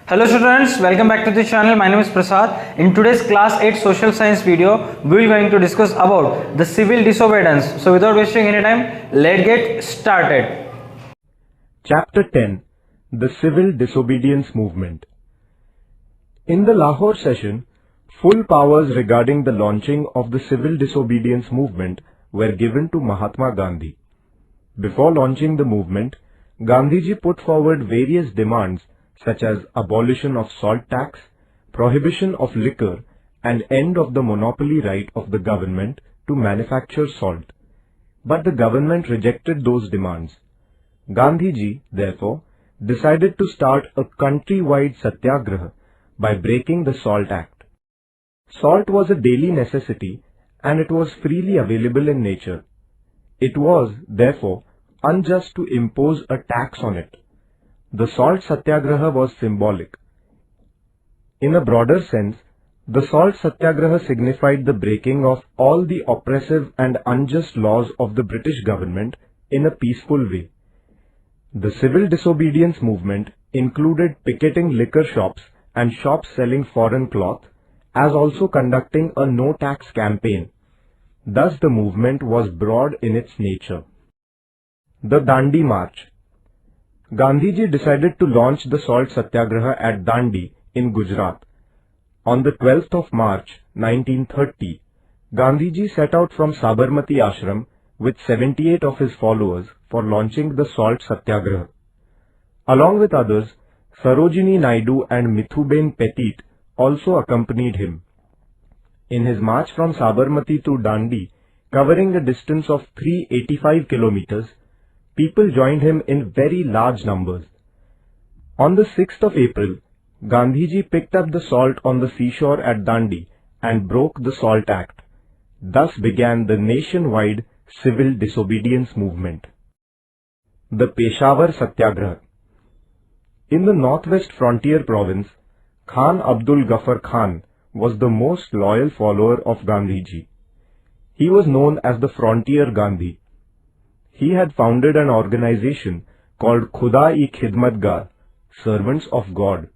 Hello students, welcome back to the channel. My name is Prasad. In today's class 8 social science video, we will going to discuss about the civil disobedience. So without wasting any time, let's get started. Chapter 10, The Civil Disobedience Movement. In the Lahore session, full powers regarding the launching of the civil disobedience movement were given to Mahatma Gandhi. Before launching the movement, Gandhiji put forward various demands such as abolition of salt tax, prohibition of liquor, and end of the monopoly right of the government to manufacture salt. But the government rejected those demands. Gandhiji, therefore, decided to start a country-wide satyagraha by breaking the Salt Act. Salt was a daily necessity and it was freely available in nature. It was, therefore, unjust to impose a tax on it. The salt satyagraha was symbolic. In a broader sense, the salt satyagraha signified the breaking of all the oppressive and unjust laws of the British government in a peaceful way. The civil disobedience movement included picketing liquor shops and shops selling foreign cloth, as also conducting a no-tax campaign. Thus the movement was broad in its nature. The Dandi March. Gandhiji decided to launch the salt satyagraha at Dandi in Gujarat. On the 12th of March 1930, Gandhiji set out from Sabarmati Ashram with 78 of his followers for launching the salt satyagraha. Along with others, Sarojini Naidu and Mithuben Petit also accompanied him. In his march from Sabarmati to Dandi, covering a distance of 385 kilometers, people joined him in very large numbers. On the 6th of April, Gandhiji picked up the salt on the seashore at Dandi and broke the Salt Act. Thus began the nationwide civil disobedience movement. The Peshawar Satyagraha. In the northwest frontier province, Khan Abdul Ghaffar Khan was the most loyal follower of Gandhiji. He was known as the Frontier Gandhi. He had founded an organization called Khuda-i-Khidmatgar, Servants of God.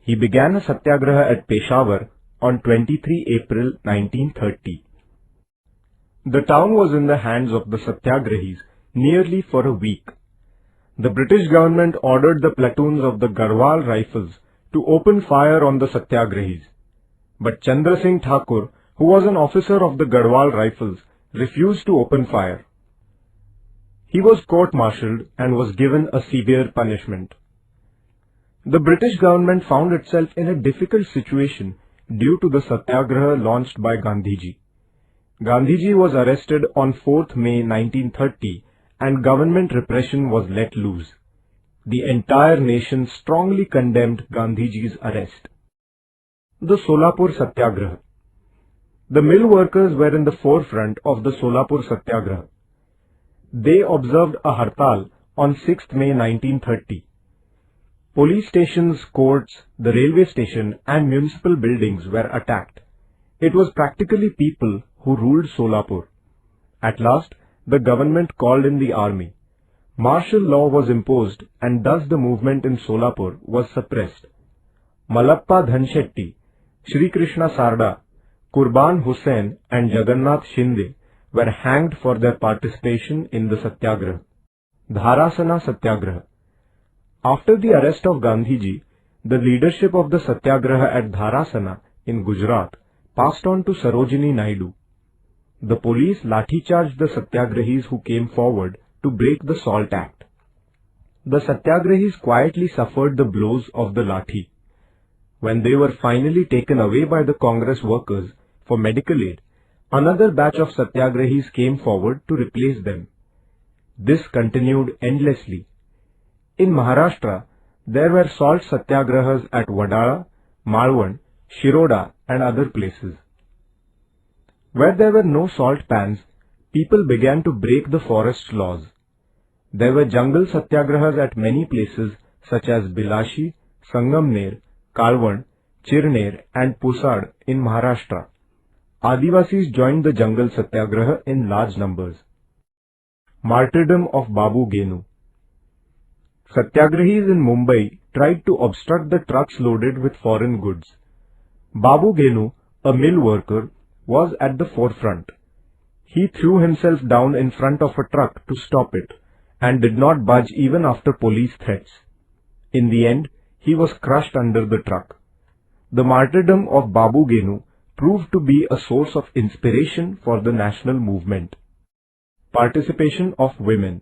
He began a satyagraha at Peshawar on 23 April 1930. The town was in the hands of the satyagrahis nearly for a week. The British government ordered the platoons of the Garhwal Rifles to open fire on the satyagrahis. But Chandra Singh Thakur, who was an officer of the Garhwal Rifles, refused to open fire. He was court-martialed and was given a severe punishment. The British government found itself in a difficult situation due to the satyagraha launched by Gandhiji. Gandhiji was arrested on 4th May 1930 and government repression was let loose. The entire nation strongly condemned Gandhiji's arrest. The Solapur Satyagraha. The mill workers were in the forefront of the Solapur Satyagraha. They observed a hartal on 6th May 1930. Police stations, courts, the railway station and municipal buildings were attacked. It was practically people who ruled Solapur. At last, the government called in the army. Martial law was imposed and thus the movement in Solapur was suppressed. Malappa Dhanshetty, Shri Krishna Sarda, Kurban Hussain and Jagannath Shinde were hanged for their participation in the Satyagraha. Dharasana Satyagraha. After the arrest of Gandhiji, the leadership of the Satyagraha at Dharasana in Gujarat passed on to Sarojini Naidu. The police lathi-charged the Satyagrahis who came forward to break the Salt Act. The Satyagrahis quietly suffered the blows of the lathi. When they were finally taken away by the Congress workers for medical aid, another batch of Satyagrahis came forward to replace them. This continued endlessly. In Maharashtra, there were salt satyagrahas at Wadala, Malwan, Shiroda and other places. Where there were no salt pans, people began to break the forest laws. There were jungle satyagrahas at many places such as Bilashi, Sangamner, Kalwan, Chirner and Pusad in Maharashtra. Adivasis joined the jungle satyagraha in large numbers. Martyrdom of Babu Genu. Satyagrahis in Mumbai tried to obstruct the trucks loaded with foreign goods. Babu Genu, a mill worker, was at the forefront. He threw himself down in front of a truck to stop it and did not budge even after police threats. In the end, he was crushed under the truck. The martyrdom of Babu Genu proved to be a source of inspiration for the national movement. Participation of women.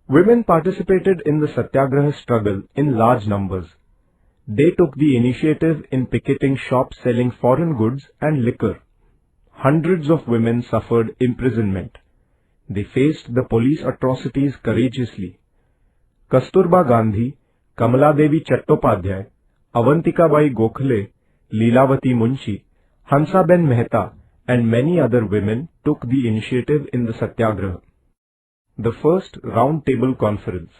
Women participated in the Satyagraha struggle in large numbers. They took the initiative in picketing shops selling foreign goods and liquor. Hundreds of women suffered imprisonment. They faced the police atrocities courageously. Kasturba Gandhi, Kamala Devi Chattopadhyay, Avantika Bai Gokhale, Leelavati Munshi, Hansaben Mehta, and many other women took the initiative in the Satyagraha. The first Round Table Conference.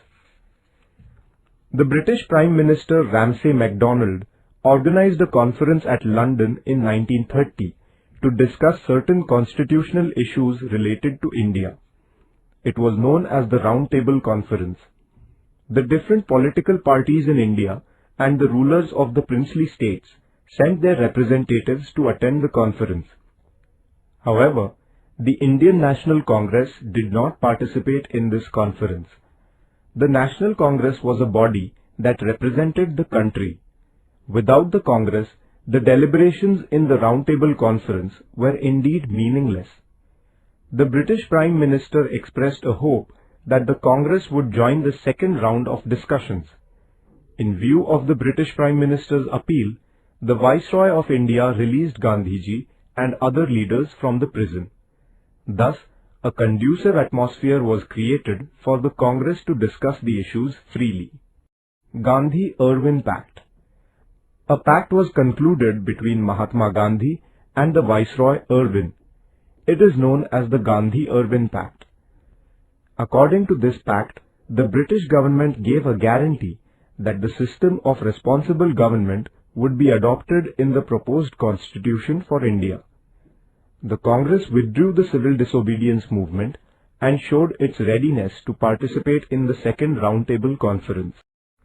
The British Prime Minister Ramsay MacDonald organized a conference at London in 1930 to discuss certain constitutional issues related to India. It was known as the Round Table Conference. The different political parties in India and the rulers of the princely states sent their representatives to attend the conference. However, the Indian National Congress did not participate in this conference. The National Congress was a body that represented the country. Without the Congress, the deliberations in the Round Table Conference were indeed meaningless. The British Prime Minister expressed a hope that the Congress would join the second round of discussions. In view of the British Prime Minister's appeal, the Viceroy of India released Gandhiji and other leaders from the prison. Thus, a conducive atmosphere was created for the Congress to discuss the issues freely. Gandhi-Irwin Pact. A pact was concluded between Mahatma Gandhi and the Viceroy Irwin. It is known as the Gandhi-Irwin Pact. According to this pact, the British government gave a guarantee that the system of responsible government would be adopted in the proposed constitution for India. The Congress withdrew the civil disobedience movement and showed its readiness to participate in the Second Round Table Conference.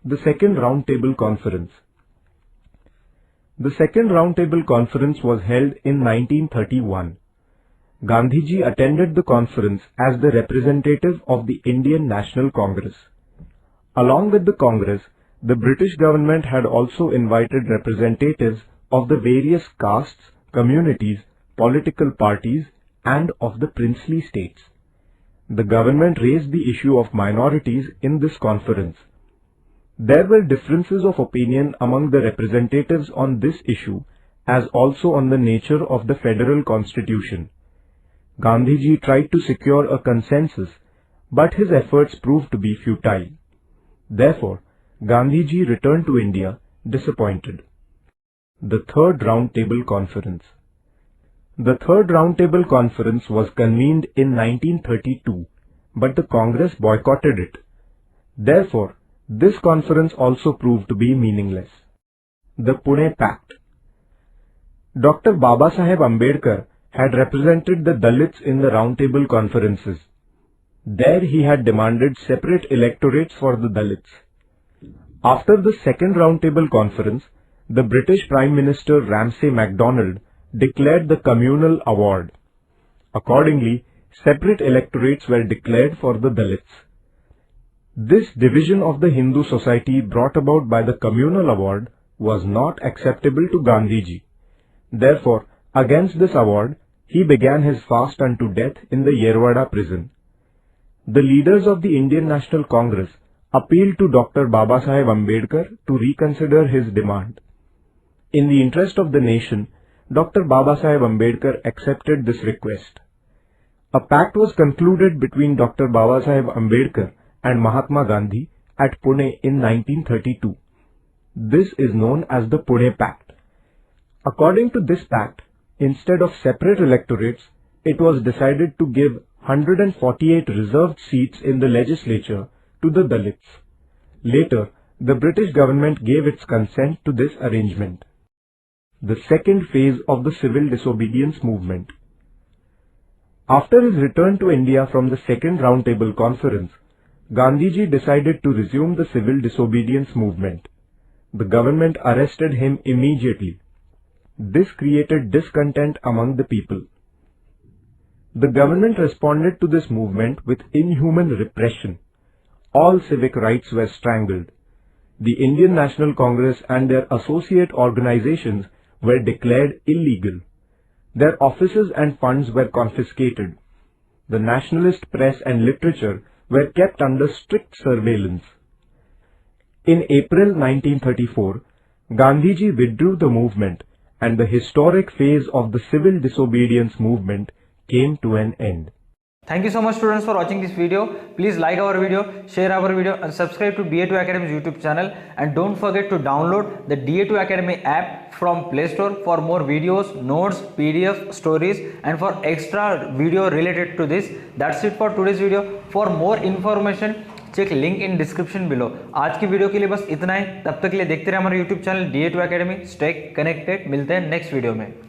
The Second Round Table Conference. The Second Round Table Conference was held in 1931. Gandhiji attended the conference as the representative of the Indian National Congress. Along with the Congress, the British government had also invited representatives of the various castes, communities, political parties, and of the princely states. The government raised the issue of minorities in this conference. There were differences of opinion among the representatives on this issue as also on the nature of the federal constitution. Gandhiji tried to secure a consensus, but his efforts proved to be futile. Therefore, Gandhiji returned to India disappointed. The Third Round Table Conference. The Third Round Table Conference was convened in 1932, but the Congress boycotted it. Therefore, this conference also proved to be meaningless. The Pune Pact. Dr. Babasaheb Ambedkar had represented the Dalits in the Round Table Conferences. There he had demanded separate electorates for the Dalits. After the Second Round Table Conference, the British Prime Minister Ramsay MacDonald declared the Communal Award. Accordingly, separate electorates were declared for the Dalits. This division of the Hindu society brought about by the Communal Award was not acceptable to Gandhiji. Therefore, against this award, he began his fast unto death in the Yerwada prison. The leaders of the Indian National Congress appealed to Dr. Babasaheb Ambedkar to reconsider his demand. In the interest of the nation, Dr. Babasaheb Ambedkar accepted this request. A pact was concluded between Dr. Babasaheb Ambedkar and Mahatma Gandhi at Pune in 1932. This is known as the Pune Pact. According to this pact, instead of separate electorates, it was decided to give 148 reserved seats in the legislature to the Dalits. Later, the British government gave its consent to this arrangement. The second phase of the civil disobedience movement. After his return to India from the Second Round Table Conference, Gandhiji decided to resume the civil disobedience movement. The government arrested him immediately. This created discontent among the people. The government responded to this movement with inhuman repression. All civic rights were strangled. The Indian National Congress and their associate organizations were declared illegal. Their offices and funds were confiscated. The nationalist press and literature were kept under strict surveillance. In April 1934, Gandhiji withdrew the movement and the historic phase of the civil disobedience movement came to an end. Thank you so much students for watching this video. Please like our video, share our video and subscribe to da2 Academy's YouTube channel, and don't forget to download the da2 Academy app from Play Store for more videos, notes, PDF, stories and for extra video related to this. That's it for today's video. For more information check link in description below. आज की video के लिए बस इतना ही। तब तक के लिए देखते रहे हमारे YouTube channel da2 Academy। Stay connected, मिलते हैं नेक्स्ट वीडियो में।